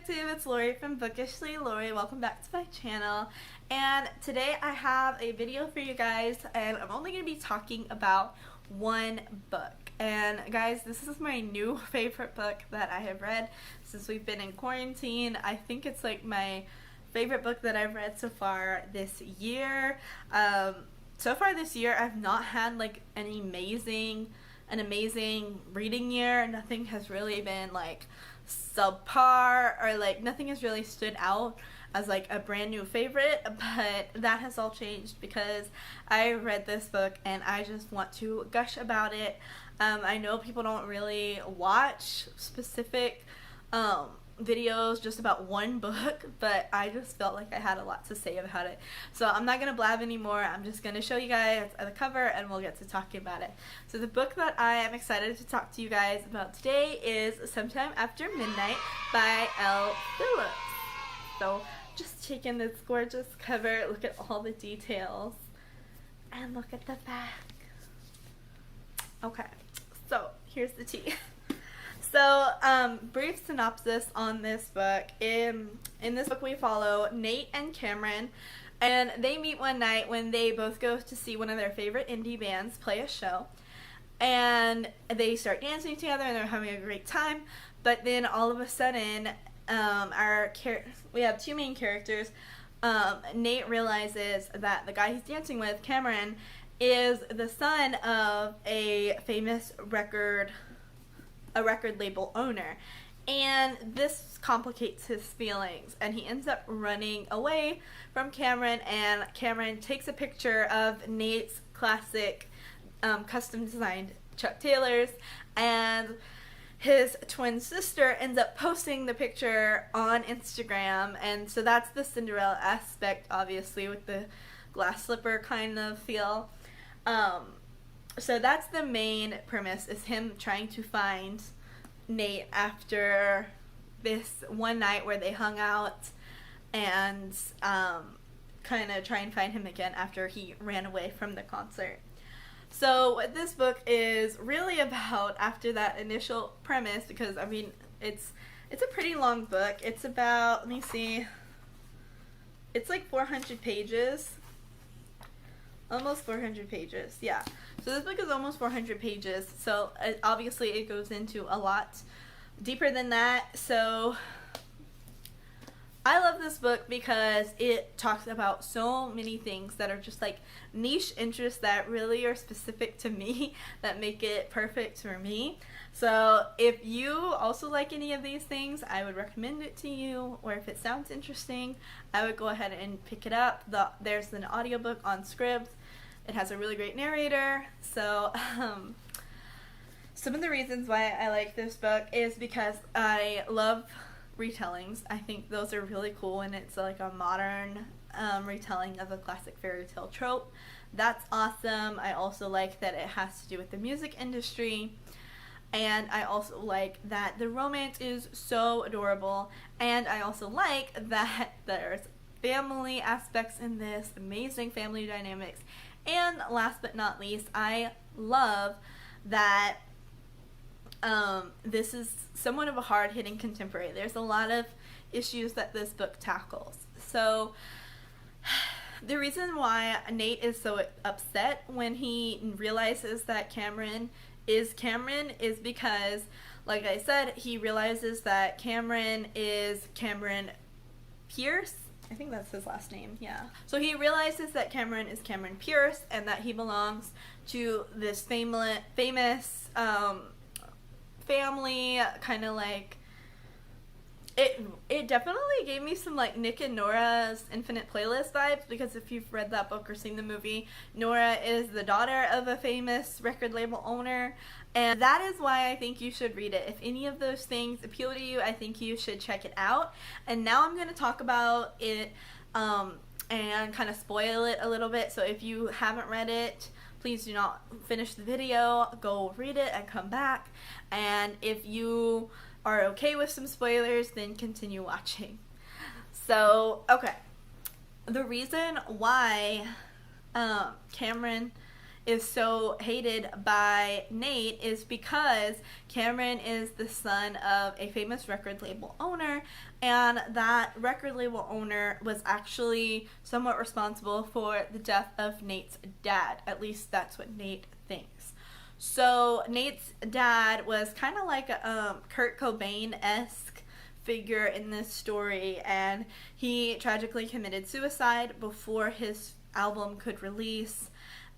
YouTube, it's Lori from Bookishly Lori. Welcome back to my channel. And today I have a video for you guys, and I'm only going to be talking about one book. And guys, this is my new favorite book that I have read since we've been in quarantine. I think it's like my favorite book that I've read so far this year. So far this year I've not had like an amazing reading year. Nothing has really been like subpar, or like nothing has really stood out as like a brand new favorite, but that has all changed because I read this book and I just want to gush about it. I know people don't really watch specific videos just about one book, but I just felt like I had a lot to say about it. So I'm not going to blab anymore. I'm just going to show you guys the cover and we'll get to talking about it. So the book that I am excited to talk to you guys about today is Sometime After Midnight by L. Phillips. So just take in this gorgeous cover, look at all the details, and look at the back. Okay, so here's the tea. So, brief synopsis on this book. In this book we follow Nate and Cameron, and they meet one night when they both go to see one of their favorite indie bands play a show, and they start dancing together and they're having a great time. But then all of a sudden, we have two main characters. Nate realizes that the guy he's dancing with, Cameron, is the son of a famous record label owner, and this complicates his feelings, and he ends up running away from Cameron, and Cameron takes a picture of Nate's classic custom designed Chuck Taylors, and his twin sister ends up posting the picture on Instagram. And so that's the Cinderella aspect, obviously, with the glass slipper kind of feel. So that's the main premise, is him trying to find Nate after this one night where they hung out, and kind of try and find him again after he ran away from the concert. So what this book is really about, after that initial premise, because I mean it's a pretty long book. It's about, let me see, it's like 400 pages. Almost 400 pages, yeah. So this book is almost 400 pages, so obviously it goes into a lot deeper than that. So I love this book because it talks about so many things that are just like niche interests that really are specific to me, that make it perfect for me. So if you also like any of these things, I would recommend it to you, or if it sounds interesting, I would go ahead and pick it up. There's an audiobook on Scribd. It has a really great narrator. So some of the reasons why I like this book is because I love retellings. I think those are really cool, and it's like a modern retelling of a classic fairy tale trope. That's awesome. I also like that it has to do with the music industry. And I also like that the romance is so adorable. And I also like that there's family aspects in this, amazing family dynamics. And last but not least, I love that this is somewhat of a hard-hitting contemporary. There's a lot of issues that this book tackles. So the reason why Nate is so upset when he realizes that Cameron is because, like I said, he realizes that Cameron is Cameron Pierce. I think that's his last name, yeah. So he realizes that Cameron is Cameron Pierce, and that he belongs to this famous family, kind of like, it definitely gave me some like Nick and Nora's Infinite Playlist vibes, because if you've read that book or seen the movie, Nora is the daughter of a famous record label owner, and that is why I think you should read it. If any of those things appeal to you, I think you should check it out. And now I'm going to talk about it and kind of spoil it a little bit, so if you haven't read it, please do not finish the video, go read it and come back. And if you are okay with some spoilers, then continue watching. So, okay. The reason why Cameron is so hated by Nate is because Cameron is the son of a famous record label owner, and that record label owner was actually somewhat responsible for the death of Nate's dad. At least that's what Nate thinks. So Nate's dad was kind of like a Kurt Cobain-esque figure in this story, and he tragically committed suicide before his album could release.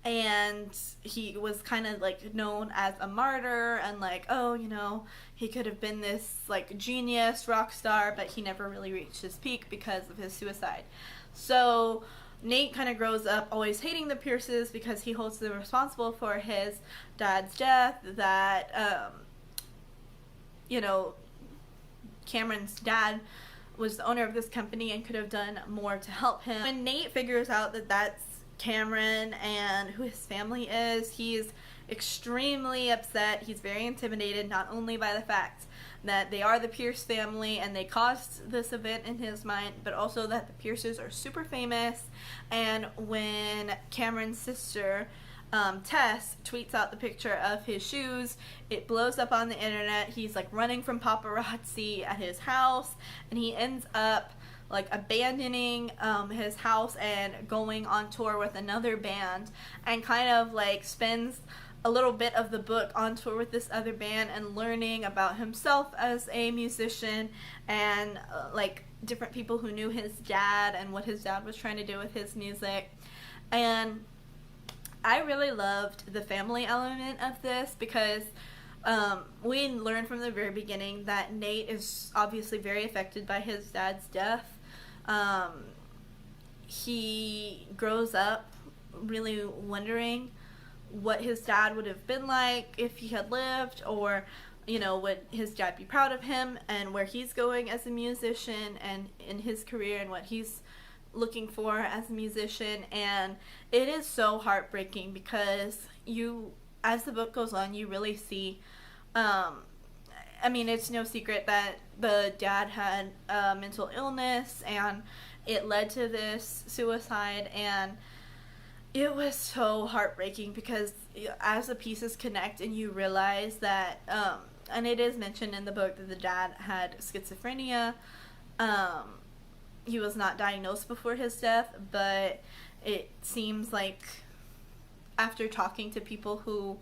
And he was kind of like known as a martyr, and like, oh, you know, he could have been this like genius rock star, but he never really reached his peak because of his suicide. So Nate kind of grows up always hating the Pierces because he holds them responsible for his dad's death, that you know, Cameron's dad was the owner of this company and could have done more to help him. When Nate figures out that that's Cameron and who his family is, he's extremely upset. He's very intimidated, not only by the fact that they are the Pierce family and they caused this event in his mind, but also that the Pierces are super famous. And when Cameron's sister Tess tweets out the picture of his shoes, it blows up on the internet. He's like running from paparazzi at his house, and he ends up like abandoning his house and going on tour with another band, and kind of like spends a little bit of the book on tour with this other band and learning about himself as a musician, and like different people who knew his dad and what his dad was trying to do with his music. And I really loved the family element of this because we learned from the very beginning that Nate is obviously very affected by his dad's death. He grows up really wondering what his dad would have been like if he had lived, or, you know, would his dad be proud of him, and where he's going as a musician and in his career and what he's looking for as a musician. And it is so heartbreaking because you, as the book goes on, you really see, I mean, it's no secret that the dad had mental illness and it led to this suicide, and it was so heartbreaking because as the pieces connect and you realize that, and it is mentioned in the book that the dad had schizophrenia. He was not diagnosed before his death, but it seems like after talking to people who,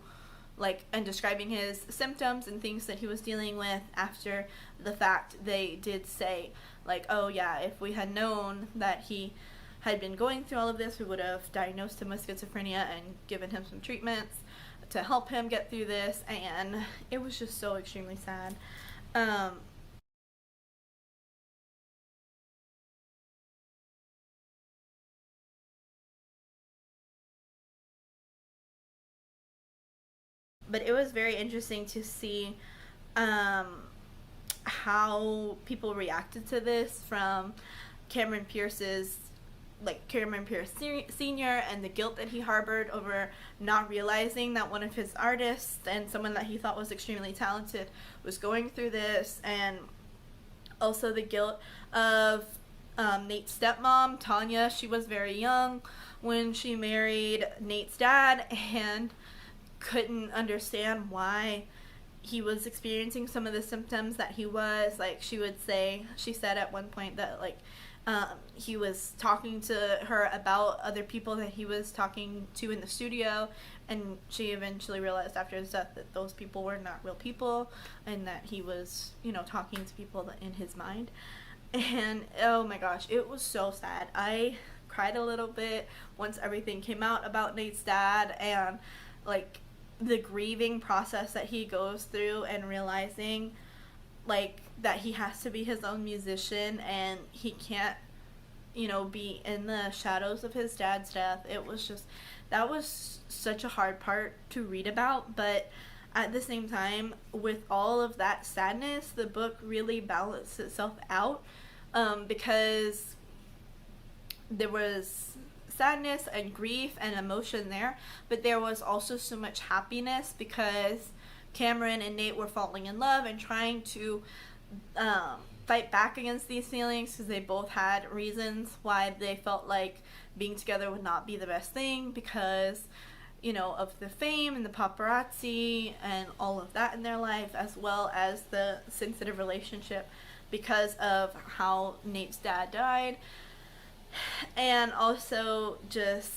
like, and describing his symptoms and things that he was dealing with after the fact, they did say, like, oh yeah, if we had known that he had been going through all of this, we would have diagnosed him with schizophrenia and given him some treatments to help him get through this. And it was just so extremely sad. But it was very interesting to see how people reacted to this from Cameron Pierce's, like Cameron Pierce Sr. and the guilt that he harbored over not realizing that one of his artists and someone that he thought was extremely talented was going through this, and also the guilt of Nate's stepmom, Tanya. She was very young when she married Nate's dad and couldn't understand why he was experiencing some of the symptoms that he was. Like, she said at one point that, like, he was talking to her about other people that he was talking to in the studio, and she eventually realized after his death that those people were not real people, and that he was, you know, talking to people in his mind. And oh my gosh, it was so sad. I cried a little bit once everything came out about Nate's dad, and like the grieving process that he goes through, and realizing like that he has to be his own musician and he can't, you know, be in the shadows of his dad's death. It was just, that was such a hard part to read about, but at the same time, with all of that sadness, the book really balanced itself out, because there was sadness and grief and emotion there, but there was also so much happiness because Cameron and Nate were falling in love and trying to fight back against these feelings, because they both had reasons why they felt like being together would not be the best thing, because you know, of the fame and the paparazzi and all of that in their life, as well as the sensitive relationship because of how Nate's dad died, and also just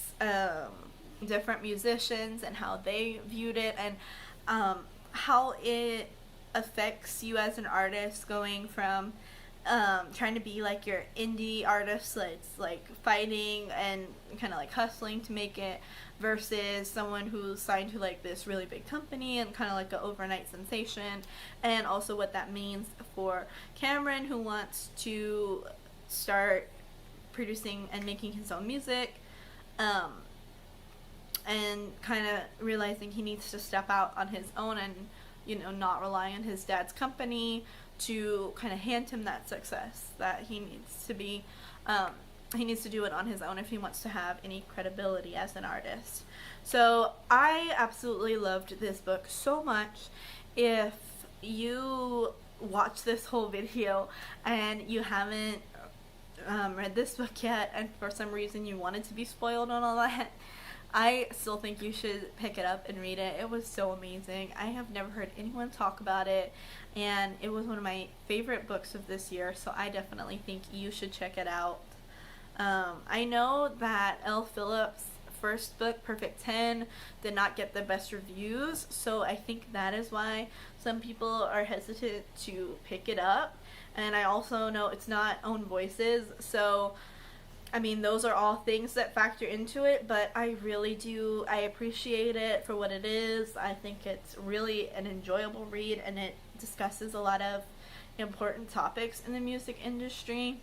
different musicians and how they viewed it, and how it affects you as an artist, going from trying to be like your indie artist that's like fighting and kind of like hustling to make it, versus someone who's signed to like this really big company and kind of like an overnight sensation, and also what that means for Cameron, who wants to start producing and making his own music, and kind of realizing he needs to step out on his own and, you know, not rely on his dad's company to kind of hand him that success, that he needs to be, he needs to do it on his own if he wants to have any credibility as an artist. So I absolutely loved this book so much. If you watch this whole video and you haven't read this book yet, and for some reason you wanted to be spoiled on all that, I still think you should pick it up and read it. It was so amazing. I have never heard anyone talk about it, and it was one of my favorite books of this year, so I definitely think you should check it out. I know that Elle Phillips' first book, Perfect 10, did not get the best reviews, so I think that is why some people are hesitant to pick it up. And I also know it's not Own Voices, so I mean, those are all things that factor into it, but I really do, I appreciate it for what it is. I think it's really an enjoyable read, and it discusses a lot of important topics in the music industry.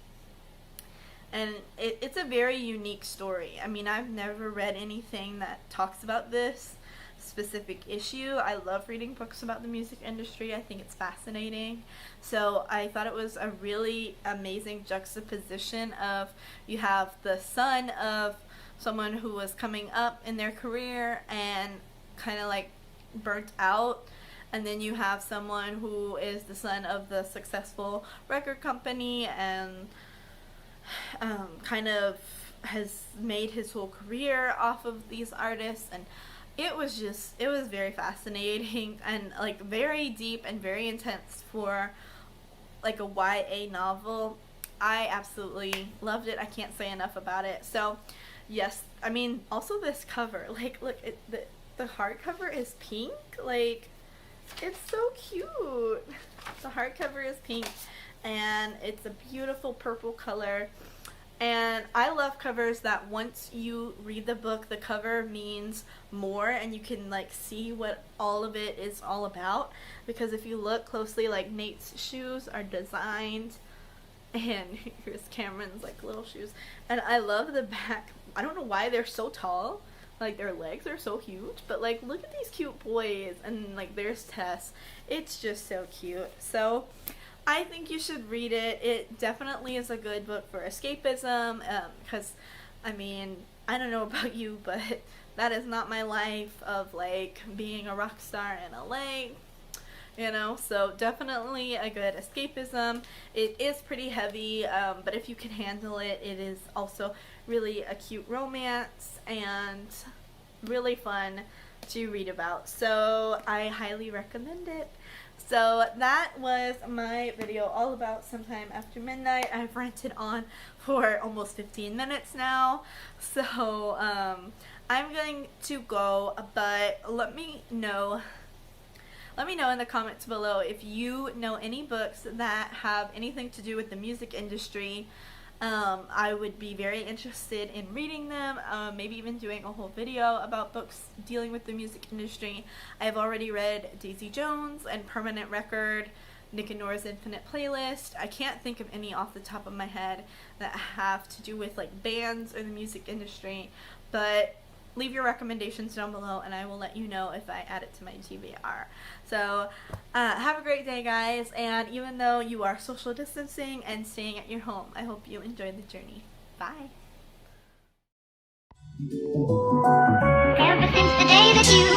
And it's a very unique story. I mean, I've never read anything that talks about this specific issue. I love reading books about the music industry. I think it's fascinating. So I thought it was a really amazing juxtaposition of, you have the son of someone who was coming up in their career and kind of like burnt out, and then you have someone who is the son of the successful record company and kind of has made his whole career off of these artists. And it was very fascinating and like very deep and very intense for like a YA novel. I absolutely loved it. I can't say enough about it. So yes, I mean, also this cover, like, look, the hardcover is pink. Like, it's so cute. The hardcover is pink and it's a beautiful purple color. And I love covers that once you read the book, the cover means more and you can like see what all of it is all about. Because if you look closely, like Nate's shoes are designed, and here's Cameron's like little shoes. And I love the back. I don't know why they're so tall. Like their legs are so huge, but like look at these cute boys, and like there's Tess. It's just so cute. So I think you should read it. It definitely is a good book for escapism, because, I mean, I don't know about you, but that is not my life of, like, being a rock star in LA, you know, so definitely a good escapism. It is pretty heavy, but if you can handle it, it is also really a cute romance and really fun to read about, so I highly recommend it. So that was my video all about Sometime After Midnight. I've ranted on for almost 15 minutes now, so I'm going to go, but let me know in the comments below if you know any books that have anything to do with the music industry. I would be very interested in reading them, maybe even doing a whole video about books dealing with the music industry. I've already read Daisy Jones and Permanent Record, Nick and Nora's Infinite Playlist. I can't think of any off the top of my head that have to do with like bands or the music industry, but leave your recommendations down below and I will let you know if I add it to my TBR. So have a great day, guys, and even though you are social distancing and staying at your home, I hope you enjoy the journey. Bye. Ever since the day that you